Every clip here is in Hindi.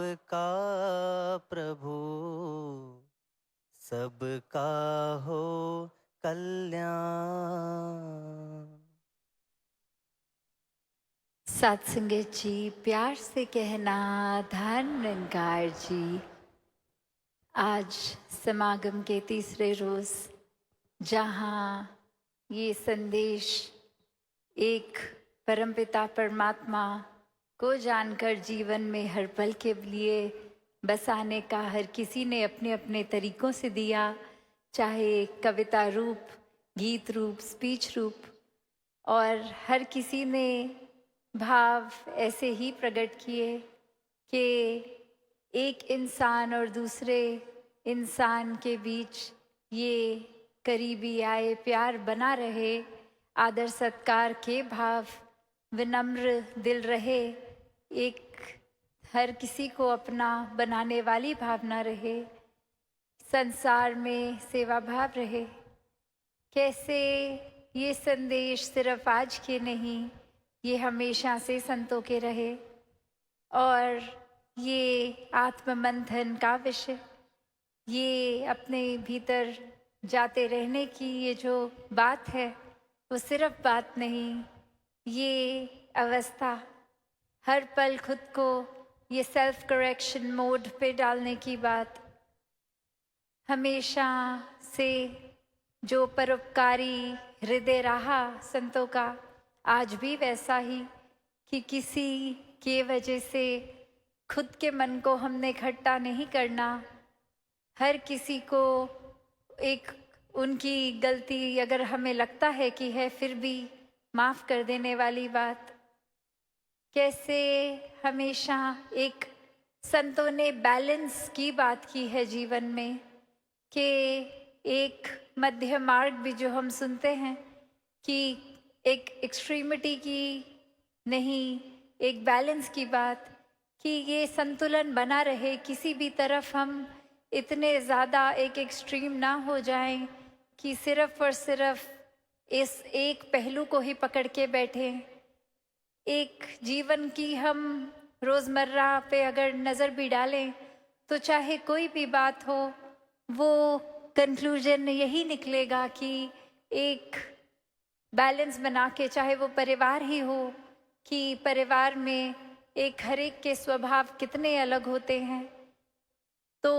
सबका प्रभु, सबका हो कल्याण। सत्संगत जी, प्यार से कहना धन निरंकार जी। आज समागम के तीसरे रोज जहाँ ये संदेश एक परमपिता परमात्मा को जानकर जीवन में हर पल के लिए बसाने का हर किसी ने अपने अपने तरीकों से दिया, चाहे कविता रूप, गीत रूप, स्पीच रूप, और हर किसी ने भाव ऐसे ही प्रकट किए कि एक इंसान और दूसरे इंसान के बीच ये करीबी आए प्यार बना रहे, आदर सत्कार के भाव, विनम्र दिल रहे, एक हर किसी को अपना बनाने वाली भावना रहे, संसार में सेवा भाव रहे। कैसे ये संदेश सिर्फ आज के नहीं, ये हमेशा से संतों के रहे, और ये आत्ममंथन का विषय, ये अपने भीतर जाते रहने की ये जो बात है वो सिर्फ बात नहीं, ये अवस्था, हर पल खुद को ये सेल्फ करेक्शन मोड पे डालने की बात, हमेशा से जो परोपकारी हृदय रहा संतों का, आज भी वैसा ही कि किसी के वजह से खुद के मन को हमने खट्टा नहीं करना, हर किसी को एक उनकी गलती अगर हमें लगता है कि है फिर भी माफ़ कर देने वाली बात। कैसे हमेशा एक संतों ने बैलेंस की बात की है जीवन में, कि एक मध्य मार्ग भी जो हम सुनते हैं कि एक एक्सट्रीमिटी की नहीं, एक बैलेंस की बात, कि ये संतुलन बना रहे, किसी भी तरफ हम इतने ज़्यादा एक एक्सट्रीम ना हो जाएं कि सिर्फ और सिर्फ इस एक पहलू को ही पकड़ के बैठे। एक जीवन की हम रोज़मर्रा पे अगर नज़र भी डालें तो चाहे कोई भी बात हो, वो कंक्लूजन यही निकलेगा कि एक बैलेंस बना के, चाहे वो परिवार ही हो, कि परिवार में एक हर एक के स्वभाव कितने अलग होते हैं, तो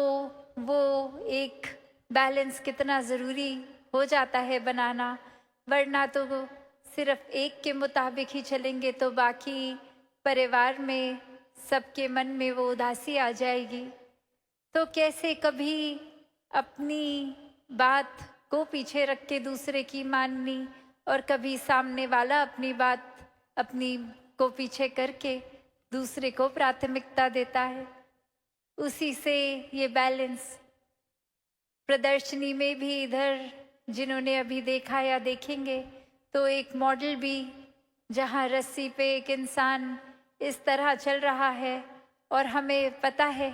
वो एक बैलेंस कितना ज़रूरी हो जाता है बनाना, वरना तो सिर्फ एक के मुताबिक ही चलेंगे तो बाकी परिवार में सबके मन में वो उदासी आ जाएगी। तो कैसे कभी अपनी बात को पीछे रख के दूसरे की माननी, और कभी सामने वाला अपनी बात अपनी को पीछे करके दूसरे को प्राथमिकता देता है। उसी से ये बैलेंस प्रदर्शनी में भी इधर जिन्होंने अभी देखा या देखेंगे तो एक मॉडल भी जहाँ रस्सी पे एक इंसान इस तरह चल रहा है, और हमें पता है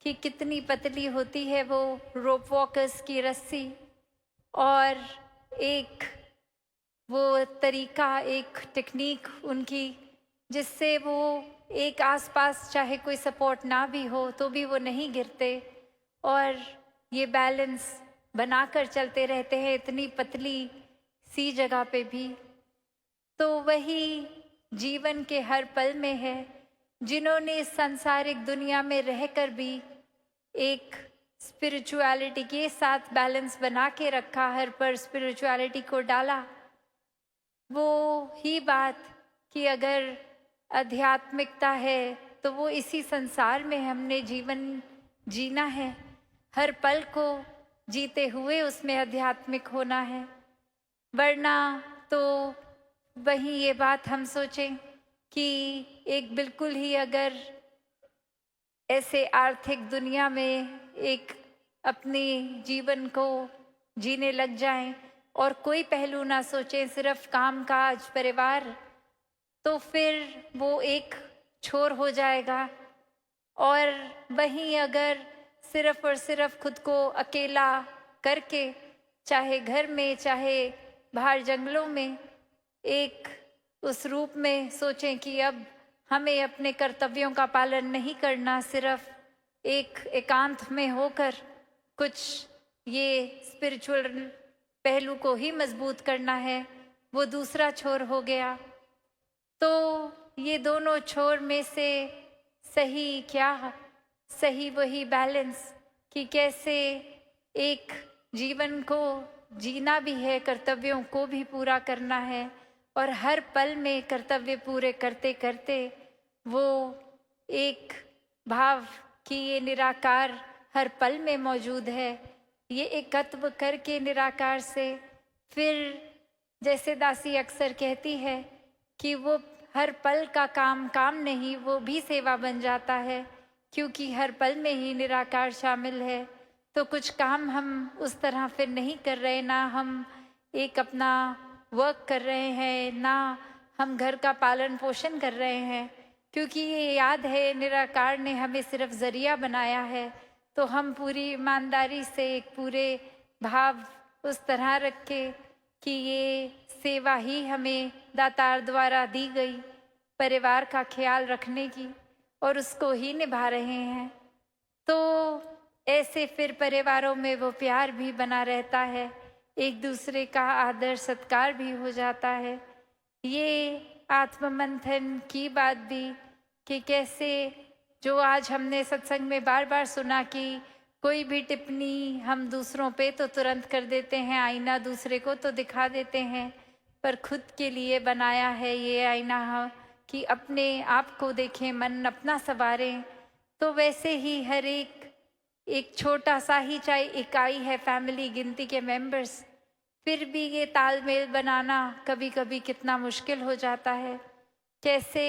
कि कितनी पतली होती है वो रोप वॉकर्स की रस्सी, और एक वो तरीका, एक टेक्निक उनकी जिससे वो एक आसपास चाहे कोई सपोर्ट ना भी हो तो भी वो नहीं गिरते, और ये बैलेंस बनाकर चलते रहते हैं इतनी पतली सी जगह पे भी। तो वही जीवन के हर पल में है, जिन्होंने इस सांसारिक दुनिया में रहकर भी एक स्पिरिचुअलिटी के साथ बैलेंस बना के रखा, हर पर स्पिरिचुअलिटी को डाला। वो ही बात कि अगर आध्यात्मिकता है तो वो इसी संसार में हमने जीवन जीना है, हर पल को जीते हुए उसमें आध्यात्मिक होना है, वरना तो वही ये बात हम सोचें कि एक बिल्कुल ही अगर ऐसे आर्थिक दुनिया में एक अपने जीवन को जीने लग जाएं और कोई पहलू ना सोचें, सिर्फ काम काज परिवार, तो फिर वो एक छोर हो जाएगा। और वहीं अगर सिर्फ और सिर्फ खुद को अकेला करके, चाहे घर में चाहे बाहर जंगलों में, एक उस रूप में सोचें कि अब हमें अपने कर्तव्यों का पालन नहीं करना, सिर्फ एक एकांत में होकर कुछ ये स्पिरिचुअल पहलू को ही मजबूत करना है, वो दूसरा छोर हो गया। तो ये दोनों छोर में से सही क्या? सही वही बैलेंस कि कैसे एक जीवन को जीना भी है, कर्तव्यों को भी पूरा करना है, और हर पल में कर्तव्य पूरे करते करते वो एक भाव कि ये निराकार हर पल में मौजूद है, ये एकत्व करके निराकार से फिर जैसे दासी अक्सर कहती है कि वो हर पल का काम काम नहीं, वो भी सेवा बन जाता है, क्योंकि हर पल में ही निराकार शामिल है। तो कुछ काम हम उस तरह फिर नहीं कर रहे, ना हम एक अपना वर्क कर रहे हैं, ना हम घर का पालन पोषण कर रहे हैं, क्योंकि ये याद है निराकार ने हमें सिर्फ जरिया बनाया है। तो हम पूरी ईमानदारी से एक पूरे भाव उस तरह रख के कि ये सेवा ही हमें दातार द्वारा दी गई परिवार का ख्याल रखने की, और उसको ही निभा रहे हैं। तो ऐसे फिर परिवारों में वो प्यार भी बना रहता है, एक दूसरे का आदर सत्कार भी हो जाता है। ये आत्ममंथन की बात भी कि कैसे जो आज हमने सत्संग में बार बार सुना कि कोई भी टिप्पणी हम दूसरों पे तो तुरंत कर देते हैं, आईना दूसरे को तो दिखा देते हैं, पर खुद के लिए बनाया है ये आईना कि अपने आप को देखें, मन अपना संवारें। तो वैसे ही हर एक छोटा सा ही चाहे इकाई है फैमिली गिनती के मेंबर्स, फिर भी ये तालमेल बनाना कभी कभी कितना मुश्किल हो जाता है। कैसे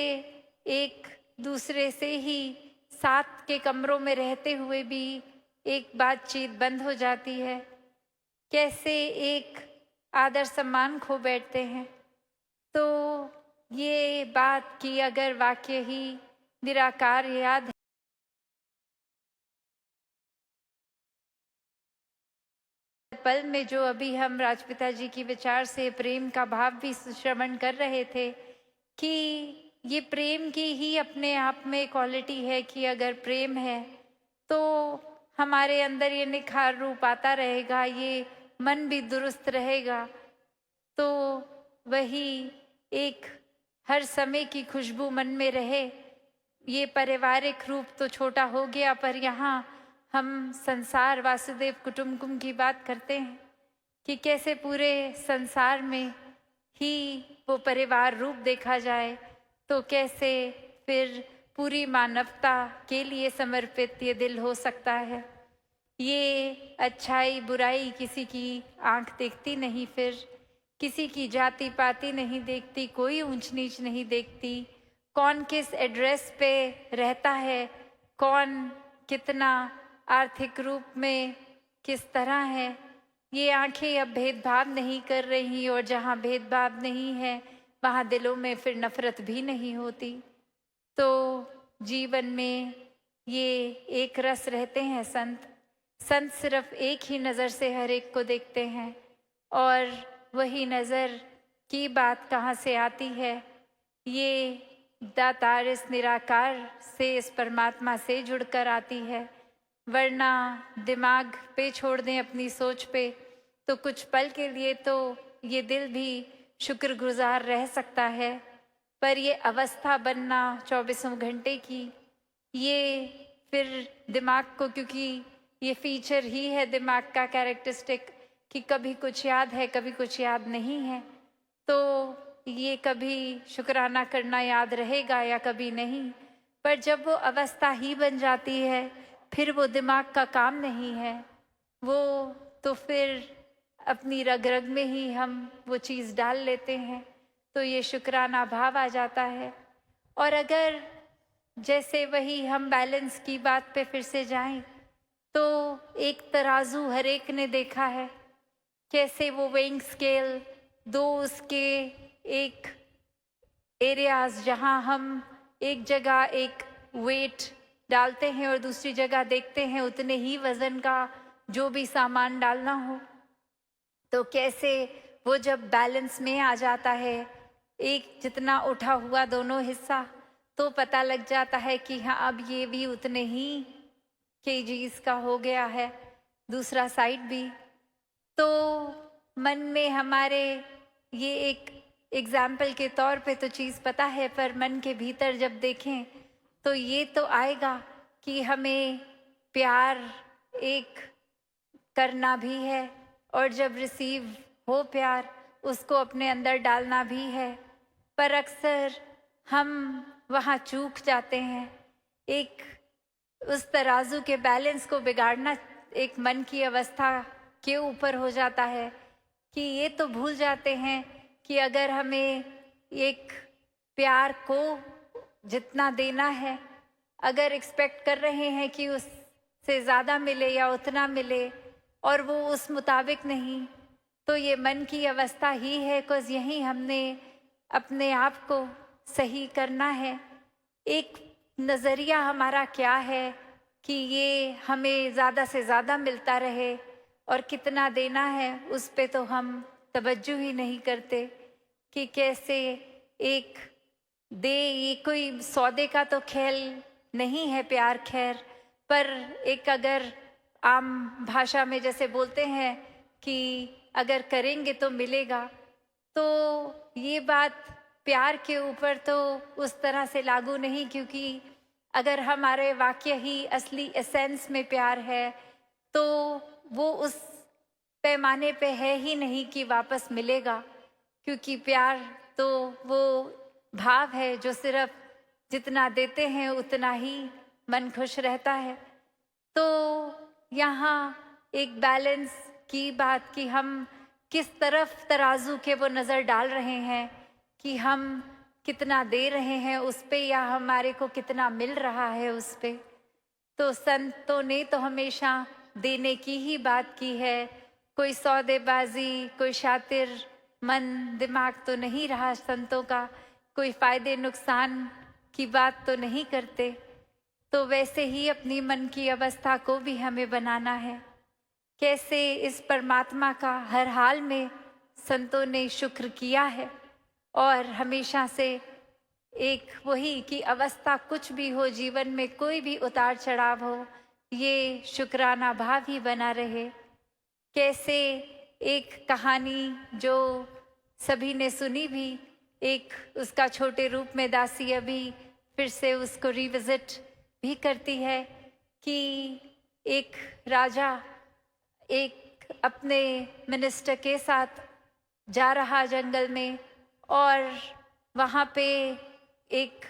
एक दूसरे से ही साथ के कमरों में रहते हुए भी एक बातचीत बंद हो जाती है, कैसे एक आदर सम्मान खो बैठते हैं। तो ये बात कि अगर वाक्य ही निराकार याद पल में जो अभी हम राजपिता जी की विचार से प्रेम का भाव भी श्रवण कर रहे थे कि ये प्रेम की ही अपने आप में क्वालिटी है कि अगर प्रेम है तो हमारे अंदर ये निखार रूप आता रहेगा, ये मन भी दुरुस्त रहेगा। तो वही एक हर समय की खुशबू मन में रहे। ये पारिवारिक रूप तो छोटा हो गया, पर यहाँ हम संसार वासुदेव कुटुंबकम की बात करते हैं कि कैसे पूरे संसार में ही वो परिवार रूप देखा जाए, तो कैसे फिर पूरी मानवता के लिए समर्पित ये दिल हो सकता है। ये अच्छाई बुराई किसी की आंख देखती नहीं, फिर किसी की जाति पाति नहीं देखती, कोई ऊंच नीच नहीं देखती, कौन किस एड्रेस पे रहता है, कौन कितना आर्थिक रूप में किस तरह है, ये आंखें अब भेदभाव नहीं कर रही। और जहाँ भेदभाव नहीं है वहाँ दिलों में फिर नफरत भी नहीं होती। तो जीवन में ये एक रस रहते हैं संत। संत सिर्फ एक ही नज़र से हर एक को देखते हैं, और वही नज़र की बात कहाँ से आती है, ये दातार इस निराकार से, इस परमात्मा से जुड़कर आती है। वरना दिमाग पे छोड़ दें अपनी सोच पे, तो कुछ पल के लिए तो ये दिल भी शुक्रगुजार रह सकता है, पर ये अवस्था बनना 24 घंटे की, ये फिर दिमाग को, क्योंकि ये फीचर ही है दिमाग का कैरेक्टरिस्टिक कि कभी कुछ याद है कभी कुछ याद नहीं है, तो ये कभी शुक्राना करना याद रहेगा या कभी नहीं। पर जब वो अवस्था ही बन जाती है फिर वो दिमाग का काम नहीं है, वो तो फिर अपनी रग रग में ही हम वो चीज़ डाल लेते हैं, तो ये शुक्राना भाव आ जाता है। और अगर जैसे वही हम बैलेंस की बात पे फिर से जाएं, तो एक तराजू हर एक ने देखा है, कैसे वो वेइंग स्केल दो उसके एक एरियाज जहाँ हम एक जगह एक वेट डालते हैं और दूसरी जगह देखते हैं उतने ही वजन का जो भी सामान डालना हो, तो कैसे वो जब बैलेंस में आ जाता है, एक जितना उठा हुआ दोनों हिस्सा, तो पता लग जाता है कि हाँ अब ये भी उतने ही केजीज का हो गया है, दूसरा साइड भी। तो मन में हमारे ये एक एग्जाम्पल के तौर पे तो चीज़ पता है, पर मन के भीतर जब देखें तो ये तो आएगा कि हमें प्यार एक करना भी है, और जब रिसीव हो प्यार उसको अपने अंदर डालना भी है। पर अक्सर हम वहाँ चूक जाते हैं। एक उस तराजू के बैलेंस को बिगाड़ना एक मन की अवस्था के ऊपर हो जाता है कि ये तो भूल जाते हैं कि अगर हमें एक प्यार को जितना देना है, अगर एक्सपेक्ट कर रहे हैं कि उससे ज़्यादा मिले या उतना मिले और वो उस मुताबिक नहीं, तो ये मन की अवस्था ही है। बिकॉज़ यही हमने अपने आप को सही करना है। एक नज़रिया हमारा क्या है कि ये हमें ज़्यादा से ज़्यादा मिलता रहे और कितना देना है उस पे तो हम तवज्जो ही नहीं करते कि कैसे एक दे। ये कोई सौदे का तो खेल नहीं है प्यार, खैर, पर एक अगर आम भाषा में जैसे बोलते हैं कि अगर करेंगे तो मिलेगा, तो ये बात प्यार के ऊपर तो उस तरह से लागू नहीं, क्योंकि अगर हमारे वाक्य ही असली एसेंस में प्यार है तो वो उस पैमाने पे है ही नहीं कि वापस मिलेगा, क्योंकि प्यार तो वो भाव है जो सिर्फ जितना देते हैं उतना ही मन खुश रहता है। तो यहाँ एक बैलेंस की बात कि हम किस तरफ तराजू के वो नज़र डाल रहे हैं कि हम कितना दे रहे हैं उस पे या हमारे को कितना मिल रहा है उस पे। तो संतों ने तो हमेशा देने की ही बात की है। कोई सौदेबाजी, कोई शातिर मन दिमाग तो नहीं रहा संतों का, कोई फायदे नुकसान की बात तो नहीं करते। तो वैसे ही अपनी मन की अवस्था को भी हमें बनाना है। कैसे इस परमात्मा का हर हाल में संतों ने शुक्र किया है, और हमेशा से एक वही कि अवस्था कुछ भी हो, जीवन में कोई भी उतार चढ़ाव हो, ये शुक्राना भाव ही बना रहे। कैसे एक कहानी जो सभी ने सुनी भी, एक उसका छोटे रूप में दासी अभी फिर से उसको रिविजिट भी करती है कि एक राजा एक अपने मिनिस्टर के साथ जा रहा जंगल में, और वहाँ पे एक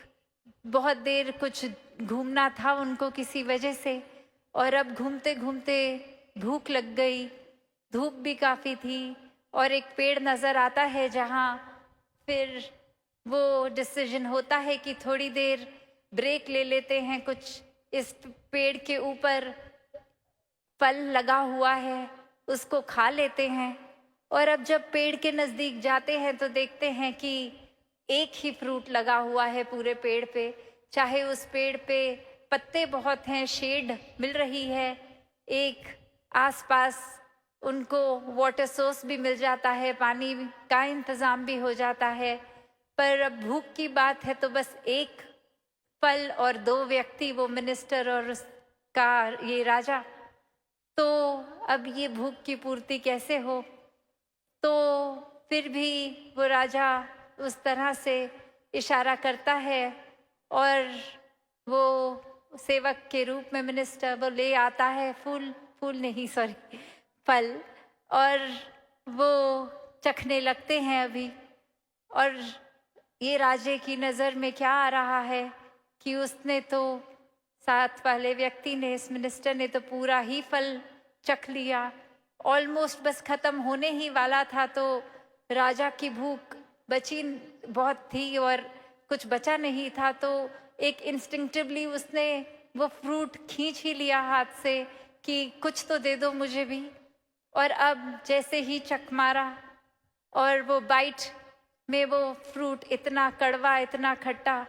बहुत देर कुछ घूमना था उनको किसी वजह से, और अब घूमते घूमते भूख लग गई, धूप भी काफ़ी थी, और एक पेड़ नज़र आता है जहाँ फिर वो डिसीजन होता है कि थोड़ी देर ब्रेक ले लेते हैं। कुछ इस पेड़ के ऊपर फल लगा हुआ है, उसको खा लेते हैं। और अब जब पेड़ के नज़दीक जाते हैं तो देखते हैं कि एक ही फ्रूट लगा हुआ है पूरे पेड़ पे, चाहे उस पेड़ पे पत्ते बहुत हैं, शेड मिल रही है, एक आसपास उनको वाटर सोर्स भी मिल जाता है, पानी का इंतज़ाम भी हो जाता है। पर अब भूख की बात है तो बस एक फल और दो व्यक्ति, वो मिनिस्टर और उसका ये राजा। तो अब ये भूख की पूर्ति कैसे हो? तो फिर भी वो राजा उस तरह से इशारा करता है और वो सेवक के रूप में मिनिस्टर वो ले आता है फूल नहीं सॉरी फल, और वो चखने लगते हैं अभी। और ये राजे की नज़र में क्या आ रहा है कि उसने तो साथ वाले व्यक्ति ने, इस मिनिस्टर ने तो पूरा ही फल चख लिया, ऑलमोस्ट बस ख़त्म होने ही वाला था। तो राजा की भूख बची बहुत थी और कुछ बचा नहीं था, तो एक इंस्टिंक्टिवली उसने वो फ्रूट खींच ही लिया हाथ से कि कुछ तो दे दो मुझे भी। और अब जैसे ही चख मारा और वो बाइट में वो फ्रूट इतना कड़वा, इतना खट्टा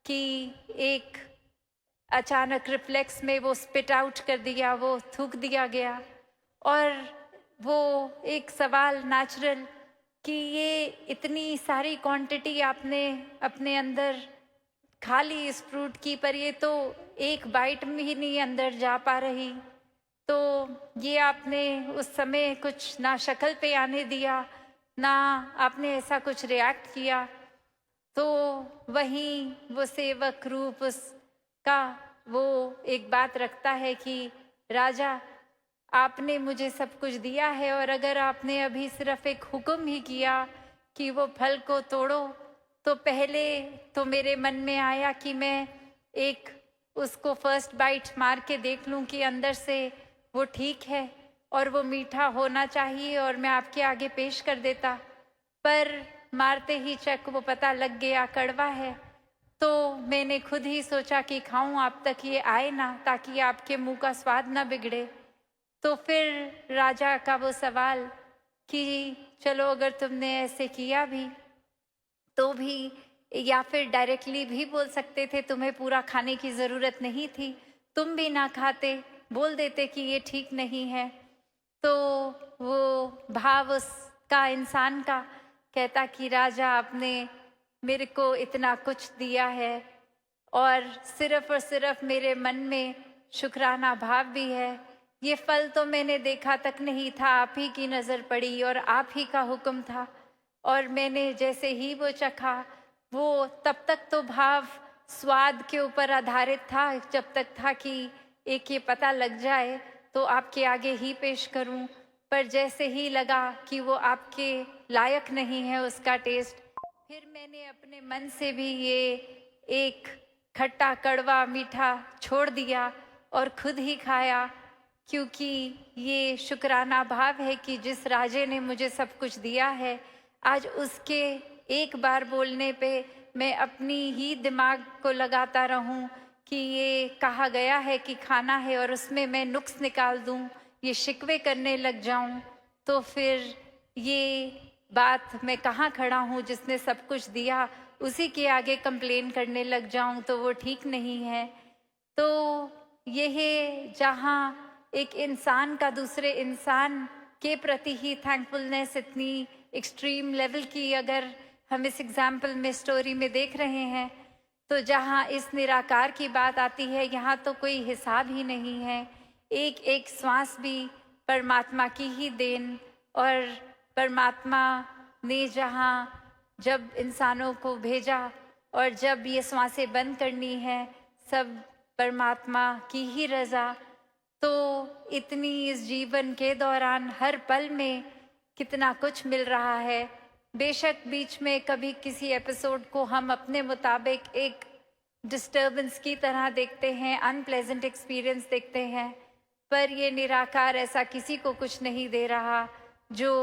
कि एक अचानक रिफ्लेक्स में वो स्पिट आउट कर दिया, वो थूक दिया गया। और वो एक सवाल नेचुरल कि ये इतनी सारी क्वांटिटी आपने अपने अंदर खा ली इस फ्रूट की, पर ये तो एक बाइट में ही नहीं अंदर जा पा रही। तो ये आपने उस समय कुछ ना शक्ल पे आने दिया, ना आपने ऐसा कुछ रिएक्ट किया। तो वहीं वो सेवक रूप उसका वो एक बात रखता है कि राजा, आपने मुझे सब कुछ दिया है, और अगर आपने अभी सिर्फ एक हुक्म ही किया कि वो फल को तोड़ो, तो पहले तो मेरे मन में आया कि मैं एक उसको फर्स्ट बाइट मार के देख लूं कि अंदर से वो ठीक है और वो मीठा होना चाहिए, और मैं आपके आगे पेश कर देता। पर मारते ही चक वो पता लग गया कड़वा है। तो मैंने खुद ही सोचा कि खाऊं, आप तक ये आए ना, ताकि आपके मुंह का स्वाद ना बिगड़े। तो फिर राजा का वो सवाल कि चलो अगर तुमने ऐसे किया भी तो भी, या फिर डायरेक्टली भी बोल सकते थे तुम्हें पूरा खाने की ज़रूरत नहीं थी, तुम भी ना खाते, बोल देते कि ये ठीक नहीं है। तो वो भाव उसका इंसान का कहता कि राजा, आपने मेरे को इतना कुछ दिया है और सिर्फ मेरे मन में शुक्राना भाव भी है। ये फल तो मैंने देखा तक नहीं था, आप ही की नज़र पड़ी और आप ही का हुक्म था, और मैंने जैसे ही वो चखा, वो तब तक तो भाव स्वाद के ऊपर आधारित था, जब तक था कि एक ये पता लग जाए तो आपके आगे ही पेश करूं। पर जैसे ही लगा कि वो आपके लायक नहीं है उसका टेस्ट, फिर मैंने अपने मन से भी ये एक खट्टा कड़वा मीठा छोड़ दिया और खुद ही खाया, क्योंकि ये शुक्राना भाव है कि जिस राजे ने मुझे सब कुछ दिया है, आज उसके एक बार बोलने पे मैं अपनी ही दिमाग को लगाता रहूं कि ये कहा गया है कि खाना है, और उसमें मैं नुक्स निकाल दूं, ये शिकवे करने लग जाऊं, तो फिर ये बात मैं कहाँ खड़ा हूँ जिसने सब कुछ दिया, उसी के आगे कंप्लेन करने लग जाऊं, तो वो ठीक नहीं है। तो यह जहाँ एक इंसान का दूसरे इंसान के प्रति ही थैंकफुलनेस इतनी एक्सट्रीम लेवल की अगर हम इस एग्जाम्पल में स्टोरी में देख रहे हैं, तो जहाँ इस निराकार की बात आती है, यहाँ तो कोई हिसाब ही नहीं है। एक एक श्वास भी परमात्मा की ही देन, और परमात्मा ने जहाँ जब इंसानों को भेजा और जब ये श्वासें बंद करनी है, सब परमात्मा की ही रज़ा। तो इतनी इस जीवन के दौरान हर पल में कितना कुछ मिल रहा है। बेशक बीच में कभी किसी एपिसोड को हम अपने मुताबिक एक डिस्टर्बेंस की तरह देखते हैं, अनप्लेजेंट एक्सपीरियंस देखते हैं, पर ये निराकार ऐसा किसी को कुछ नहीं दे रहा जो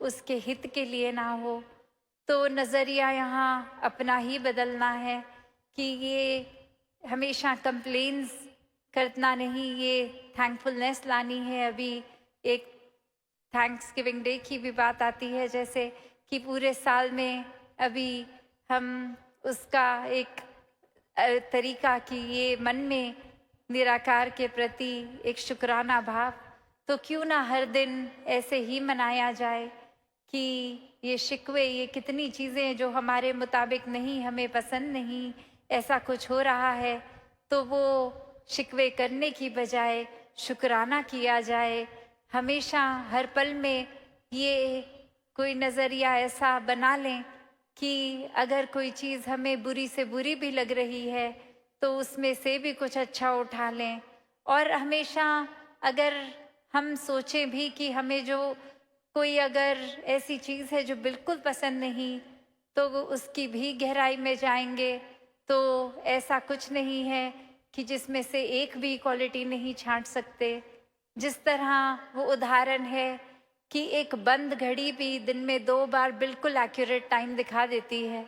उसके हित के लिए ना हो। तो नज़रिया यहाँ अपना ही बदलना है कि ये हमेशा कंप्लेन्स करना नहीं, ये थैंकफुलनेस लानी है। अभी एक थैंक्स गिविंग डे की भी बात आती है, जैसे कि पूरे साल में अभी हम उसका एक तरीका कि ये मन में निराकार के प्रति एक शुक्राना भाव, तो क्यों ना हर दिन ऐसे ही मनाया जाए कि ये शिकवे, ये कितनी चीज़ें जो हमारे मुताबिक नहीं, हमें पसंद नहीं, ऐसा कुछ हो रहा है, तो वो शिकवे करने की बजाय शुक्राना किया जाए। हमेशा हर पल में ये कोई नज़रिया ऐसा बना लें कि अगर कोई चीज़ हमें बुरी से बुरी भी लग रही है तो उसमें से भी कुछ अच्छा उठा लें। और हमेशा अगर हम सोचें भी कि हमें जो कोई अगर ऐसी चीज़ है जो बिल्कुल पसंद नहीं, तो वो उसकी भी गहराई में जाएंगे, तो ऐसा कुछ नहीं है कि जिसमें से एक भी क्वालिटी नहीं छांट सकते। जिस तरह वो उदाहरण है कि एक बंद घड़ी भी दिन में 2 बार बिल्कुल एक्यूरेट टाइम दिखा देती है,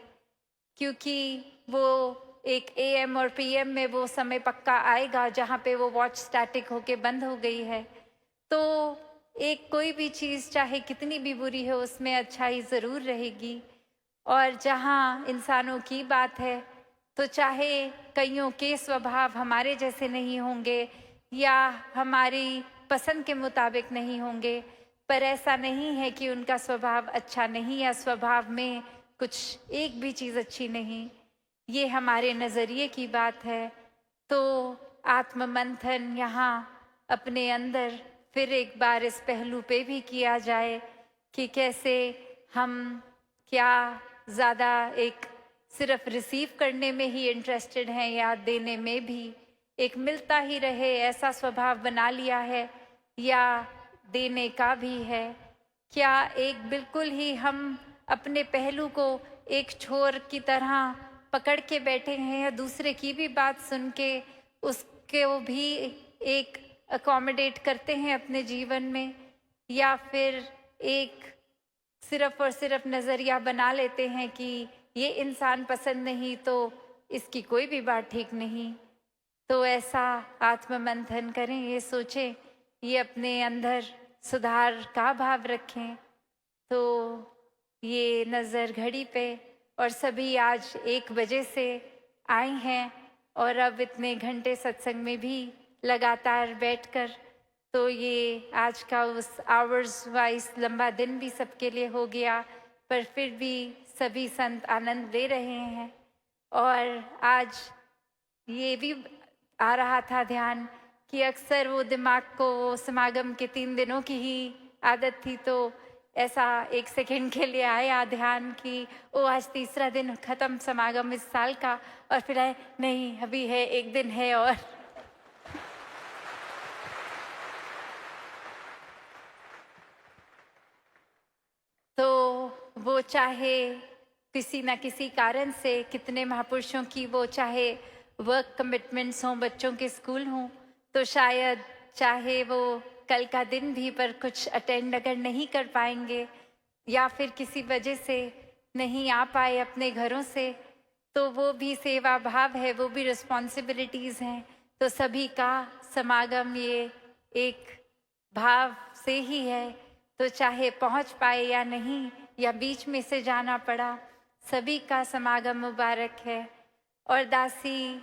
क्योंकि वो एक AM और PM में वो समय पक्का आएगा जहाँ पे वो वॉच स्टैटिक होके बंद हो गई है। तो एक कोई भी चीज़ चाहे कितनी भी बुरी हो, उसमें अच्छाई ज़रूर रहेगी। और जहाँ इंसानों की बात है, तो चाहे कईयों के स्वभाव हमारे जैसे नहीं होंगे या हमारी पसंद के मुताबिक नहीं होंगे, पर ऐसा नहीं है कि उनका स्वभाव अच्छा नहीं या स्वभाव में कुछ एक भी चीज़ अच्छी नहीं। ये हमारे नज़रिए की बात है। तो आत्म मंथन यहाँ अपने अंदर फिर एक बार इस पहलू पे भी किया जाए कि कैसे हम क्या ज़्यादा एक सिर्फ रिसीव करने में ही इंटरेस्टेड हैं या देने में भी एक मिलता ही रहे ऐसा स्वभाव बना लिया है, या देने का भी है। क्या एक बिल्कुल ही हम अपने पहलू को एक छोर की तरह पकड़ के बैठे हैं, या दूसरे की भी बात सुन के उसको भी एक अकोमोडेट करते हैं अपने जीवन में, या फिर एक सिर्फ और सिर्फ नज़रिया बना लेते हैं कि ये इंसान पसंद नहीं तो इसकी कोई भी बात ठीक नहीं। तो ऐसा आत्म मंथन करें, ये सोचें, ये अपने अंदर सुधार का भाव रखें। तो ये नज़र घड़ी पे, और सभी आज 1 बजे से आए हैं और अब इतने घंटे सत्संग में भी लगातार बैठकर, तो ये आज का उस आवर्स वाइज लंबा दिन भी सबके लिए हो गया, पर फिर भी सभी संत आनंद ले रहे हैं। और आज ये भी आ रहा था ध्यान कि अक्सर वो दिमाग को वो समागम के 3 दिनों की ही आदत थी, तो ऐसा 1 सेकंड के लिए आया ध्यान कि ओ आज तीसरा दिन खत्म समागम इस साल का, और फिर आए नहीं अभी है 1 दिन है। और तो वो चाहे किसी न किसी कारण से, कितने महापुरुषों की वो चाहे वर्क कमिटमेंट्स हों, बच्चों के स्कूल हों, तो शायद चाहे वो कल का दिन भी पर कुछ अटेंड अगर नहीं कर पाएंगे या फिर किसी वजह से नहीं आ पाए अपने घरों से, तो वो भी सेवा भाव है, वो भी रिस्पॉन्सिबिलिटीज़ हैं। तो सभी का समागम ये एक भाव से ही है, तो चाहे पहुंच पाए या नहीं, या बीच में से जाना पड़ा, सभी का समागम मुबारक है। और दासी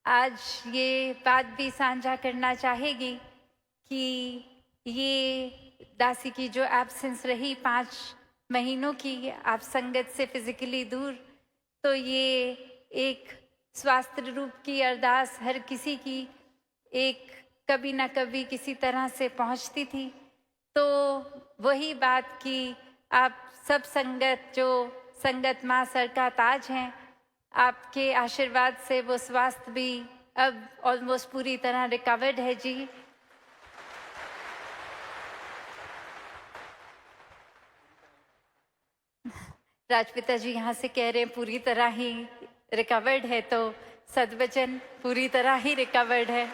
आज ये बात भी साझा करना चाहेगी कि ये दासी की जो एब्सेंस रही 5 महीनों की, आप संगत से फिजिकली दूर, तो ये एक स्वास्थ्य रूप की अरदास हर किसी की एक कभी ना कभी किसी तरह से पहुंचती थी। तो वही बात कि आप सब संगत जो संगत माँ सर का ताज हैं, आपके आशीर्वाद से वो स्वास्थ्य भी अब ऑलमोस्ट पूरी तरह रिकवर्ड है जी। राजपिता जी यहाँ से कह रहे हैं पूरी तरह ही रिकवर्ड है, तो सद्वचन पूरी तरह ही रिकवर्ड है।